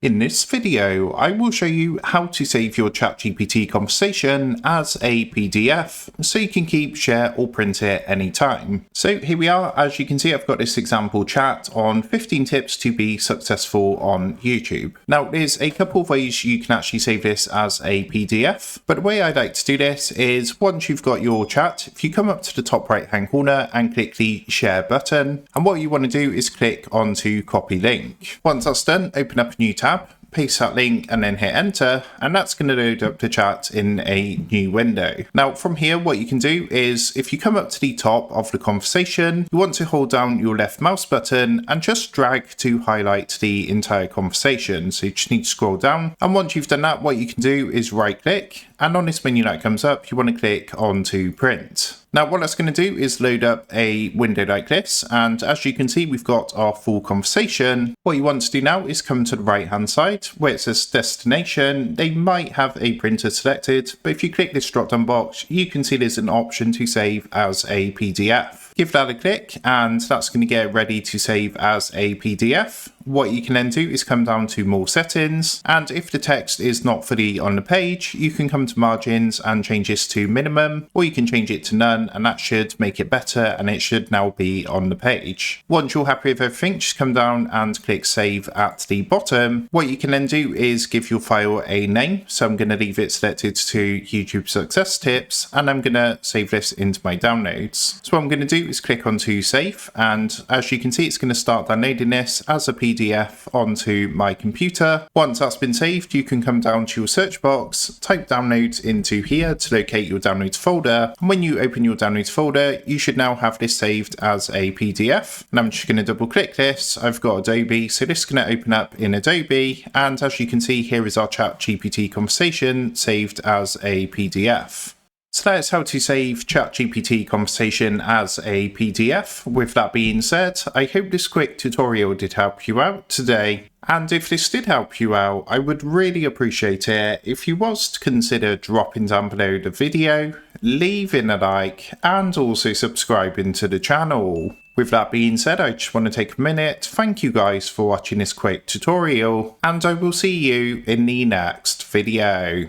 In this video, I will show you how to save your ChatGPT conversation as a PDF so you can keep, share or print it anytime. So here we are. As you can see, I've got this example chat on 15 tips to be successful on YouTube. Now, there's a couple of ways you can actually save this as a PDF, but the way I like to do this is once you've got your chat, if you come up to the top right hand corner and click the share button, and what you want to do is click onto copy link. Once that's done, open up a new tab, paste that link and then hit enter, and that's going to load up the chat in a new window. Now from here, what you can do is if you come up to the top of the conversation, you want to hold down your left mouse button and just drag to highlight the entire conversation. So you just need to scroll down, and once you've done that, what you can do is right click, and on this menu that comes up, you want to click onto print. Now what that's going to do is load up a window like this, and as you can see, we've got our full conversation. What you want to do now is come to the right hand side where it says destination. They might have a printer selected, but if you click this drop down box, you can see there's an option to save as a PDF. Give that a click and that's going to get ready to save as a PDF. What you can then do is come down to more settings, and if the text is not fully on the page, you can come to margins and change this to minimum, or you can change it to none, and that should make it better and it should now be on the page. Once you're happy with everything, just come down and click save at the bottom. What you can then do is give your file a name. So I'm going to leave it selected to YouTube Success Tips, and I'm going to save this into my downloads. So what I'm going to do is click onto save, and as you can see, it's going to start downloading this as a PDF onto my computer. Once that's been saved, you can come down to your search box, type downloads into here to locate your downloads folder, and when you open your downloads folder, you should now have this saved as a PDF. And I'm just going to double click this. I've got Adobe, so this is going to open up in Adobe, and as you can see, here is our ChatGPT conversation saved as a PDF. So that's how to save ChatGPT conversation as a PDF. With that being said, I hope this quick tutorial did help you out today. And if this did help you out, I would really appreciate it if you was to consider dropping down below the video, leaving a like, and also subscribing to the channel. With that being said, I just want to take a minute to thank you guys for watching this quick tutorial, and I will see you in the next video.